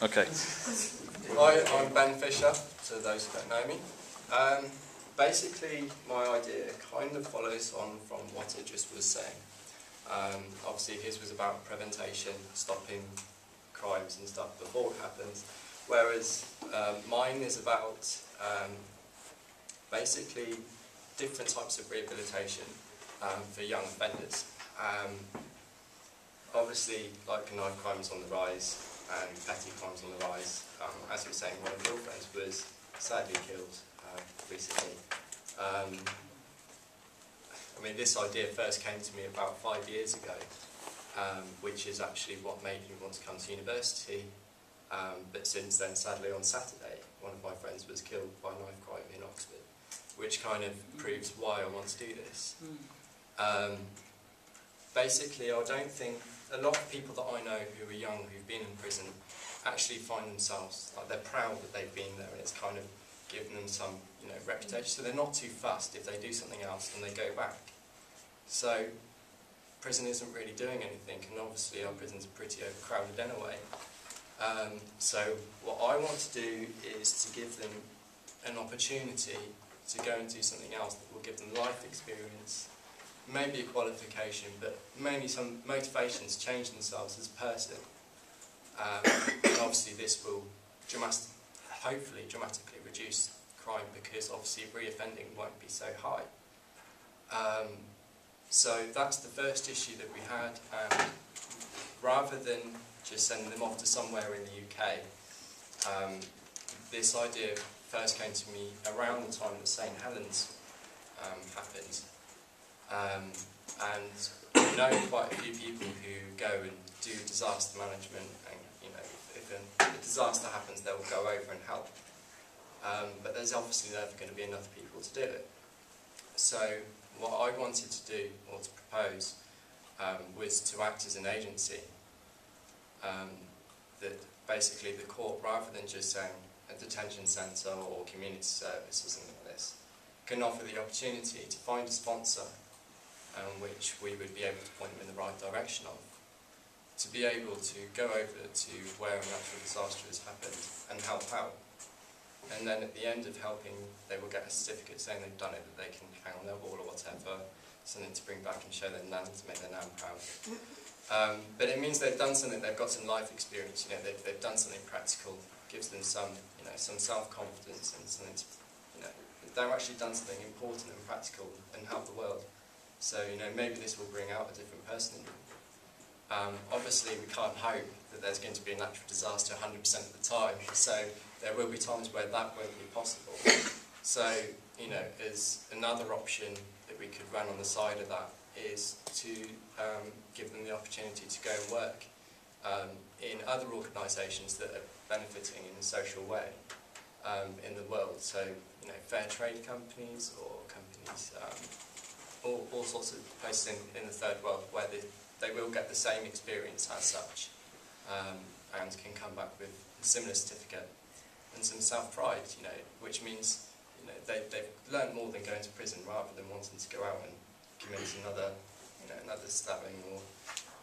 Okay. Hi, I'm Ben Fisher, to those who don't know me. Basically, my idea kind of follows on from what it just was saying. Obviously, his was about prevention, stopping crimes and stuff before it happens, whereas mine is about basically different types of rehabilitation for young offenders. Obviously, like knife crimes on the rise and petty crimes on the rise. As you were saying, one of your friends was sadly killed recently. I mean, this idea first came to me about 5 years ago, which is actually what made me want to come to university. But since then, sadly, on Saturday, one of my friends was killed by knife crime in Oxford, which kind of proves why I want to do this. Basically, I don't think a lot of people that I know who are young, who've been in prison, actually find themselves, like, they're proud that they've been there, and it's kind of given them some, reputation. So they're not too fussed if they do something else and they go back. So prison isn't really doing anything, and obviously our prisons are pretty overcrowded anyway. So what I want to do is to give them an opportunity to go and do something else that will give them life experience, maybe a qualification, but mainly some motivation to change themselves as a person. And obviously this will hopefully dramatically reduce crime, because obviously reoffending won't be so high. So that's the first issue that we had, and rather than just sending them off to somewhere in the UK, this idea first came to me around the time that St Helens happened. And I know quite a few people who go and do disaster management, and if a disaster happens, they'll go over and help. But there's obviously never going to be enough people to do it. So what I wanted to do, or to propose, was to act as an agency. That basically the court, rather than just saying a detention centre or community service or something like this, can offer the opportunity to find a sponsor which we would be able to point them in the right direction of, to be able to go over to where a natural disaster has happened and help out. And then at the end of helping, they will get a certificate saying they've done it, that they can hang on their wall or whatever, something to bring back and show their nan, to make their nan proud. But it means they've done something, they've got some life experience, they've done something practical, gives them some, some self-confidence and something to, they've actually done something important and practical and help the world. So, maybe this will bring out a different person in them. Obviously, we can't hope that there's going to be a natural disaster 100% of the time, so there will be times where that won't be possible. So, as another option that we could run on the side of that is to give them the opportunity to go and work in other organisations that are benefiting in a social way in the world. So, fair trade companies, or companies, all sorts of places in the third world where they will get the same experience as such, and can come back with a similar certificate and some self-pride, which means they've learned more than going to prison, rather than wanting to go out and commit another stabbing or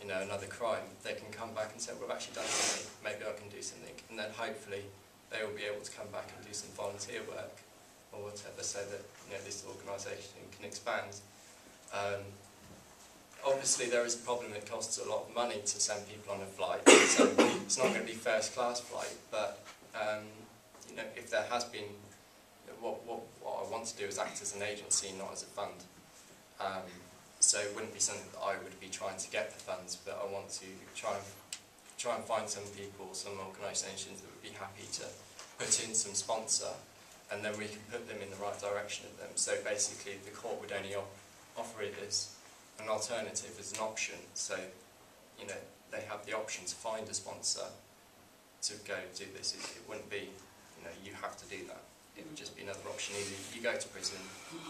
another crime. They can come back and say, well, I've actually done something, maybe I can do something, and then hopefully they will be able to come back and do some volunteer work or whatever, so that this organisation can expand. Obviously there is a problem. It costs a lot of money to send people on a flight, so it's not going to be first class flight, but if there has been, what I want to do is act as an agency, not as a fund. So it wouldn't be something that I would be trying to get the funds, but I want to try and find some people, some organisations that would be happy to put in some sponsor, and then we can put them in the right direction of them. So basically the court would only offer it as an alternative, as an option, so they have the option to find a sponsor to go do this. It wouldn't be, you have to do that. It would just be another option. Either you go to prison,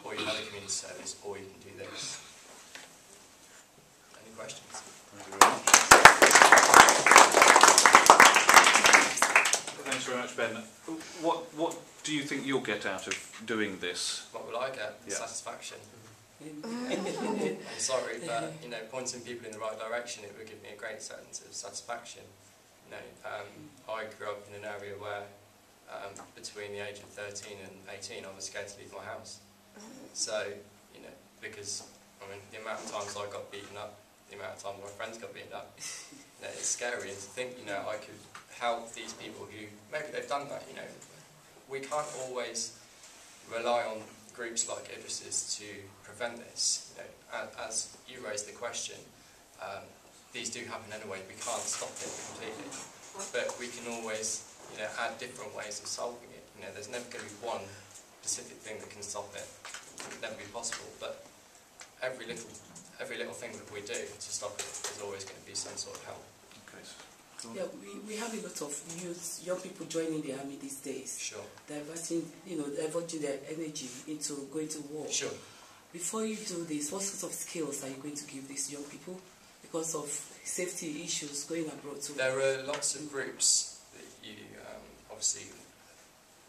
or you have a community service, or you can do this. Any questions? Thank you very much. Thanks very much, Ben. What do you think you'll get out of doing this? What will I get? Yeah. Satisfaction. I'm sorry, but pointing people in the right direction, it would give me a great sense of satisfaction. I grew up area where between the age of 13 and 18 I was scared to leave my house. So, you know, because, I mean, the amount of times I got beaten up, the amount of times my friends got beaten up, you know, it's scary. And to think, you know, I could help these people who, maybe they've done that, you know. We can't always rely on groups like Idris's to prevent this. You know, as you raised the question, these do happen anyway. We can't stop it completely, but we can always, you know, add different ways of solving it. You know, there's never going to be one specific thing that can stop it. It would never be possible. But every little thing that we do to stop it is always going to be some sort of help. Okay. Yeah, we have a lot of youth, young people joining the army these days. Sure. Diverting their energy into going to war. Sure. Before you do this, what sorts of skills are you going to give these young people because of safety issues going abroad too? There are lots of groups that you, obviously,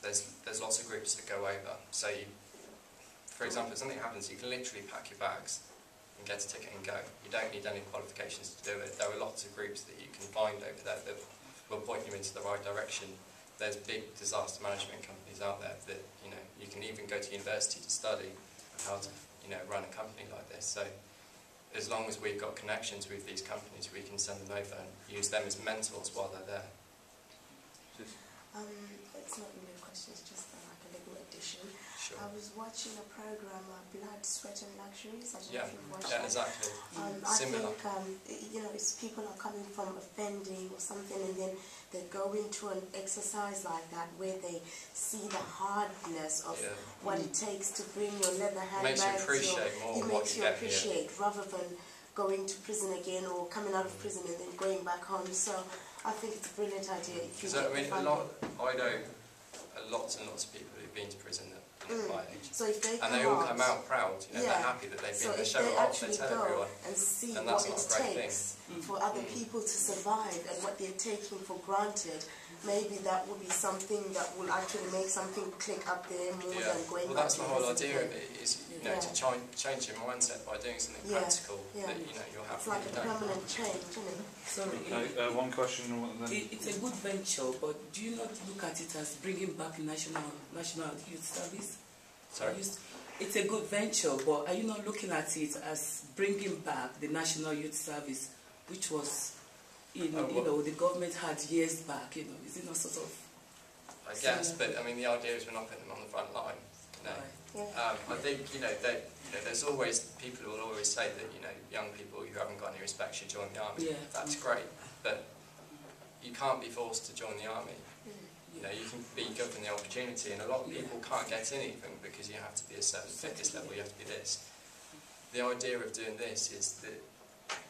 there's lots of groups that go over. So, for example, if something happens, you can literally pack your bags and get a ticket and go. You don't need any qualifications to do it. There are lots of groups that you can find over there that will point you into the right direction. There's big disaster management companies out there that, you know, you can even go to university to study how to, you know, run a company like this. So as long as we've got connections with these companies, we can send them over and use them as mentors while they're there. It's not really a question, it's just like a little addition. Sure. I was watching a program, Blood, Sweat and Luxuries. I don't know if you've watched yeah, that. exactly. Similar. I think, you know, if people are coming from offending or something and then they go into an exercise like that where they see the hardness of what it takes to bring your leather handbags. Makes you appreciate more what you get here. Rather than going to prison again or coming out of prison and then going back home. So I think it's a brilliant idea. If you I mean, I know lots and lots of people who've been to prison that my age. So if they and they all come out proud, you know, they're happy that they've been there. So if they actually go and see and what it takes for other people to survive and what they're taking for granted, maybe that would be something that will actually make something click up there more than going back that's to the whole prison idea of again. it, is, you know, to change your mindset by doing something practical that, you know, you're happy. It's like a permanent change, isn't it? Sorry. One question and then... It's a good venture, but do you not look at it as bringing back National Youth Service? Sorry? It's a good venture, but are you not looking at it as bringing back the National Youth Service, which was, you know, the government had years back, you know, is it not sort of... I guess, but I mean, the idea is we're not putting them on the front line, you know. Right. I think, you know, there's always, people who will always say that, you know, young people who haven't got any respect should join the army. Yeah. That's great, but you can't be forced to join the army. You know, you can be given the opportunity, and a lot of people can't get anything because you have to be a certain fitness level, you have to be this. The idea of doing this is that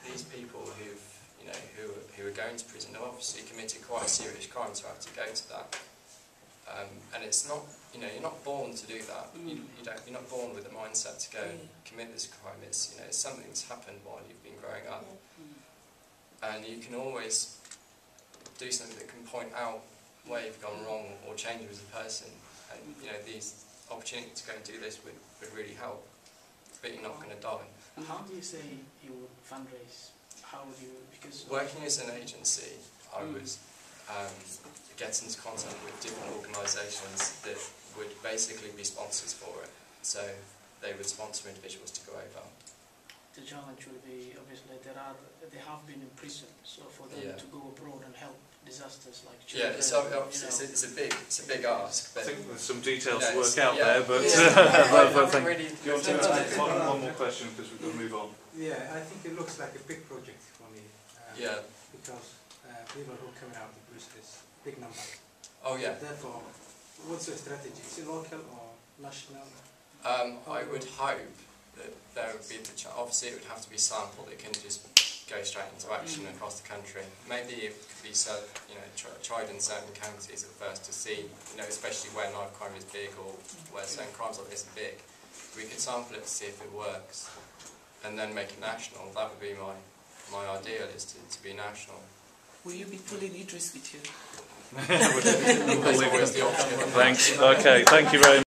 these people who've, you know, who are going to prison have obviously committed quite a serious crime to have to go to that. And it's not, you know, you're not born to do that. You're not born with a mindset to go and commit this crime. It's, you know, it's something that's happened while you've been growing up. And you can always do something that can point out where you've gone wrong or change you as a person. And, you know, these opportunities to go and do this would really help. But you're not going to die. And how do you say you would fundraise? How would you, because... Working as an agency, I was get into contact with different organisations that would basically be sponsors for it. So they would sponsor individuals to go over. The challenge will be, obviously, they have been in prison, so for them to go abroad and help disasters like children... Yeah, it's a big ask. But I think there's some details to work out there, but... Really, you want to take one more question, because we've got to move on. Yeah, I think it looks like a big project for me. Because people who come out of prison is big number. Oh yeah. Therefore, what's your strategy? Is it local or national? I would hope that there would be obviously it would have to be sampled. It couldn't just go straight into action across the country. Maybe it could be tried in certain counties at first to see, you know, especially where knife crime is big or where certain crimes like this are big. We could sample it to see if it works, and then make it national. That would be my ideal, is to be national. Will you be pulling Idris with you? There's always the option. Thanks. Okay, thank you very much.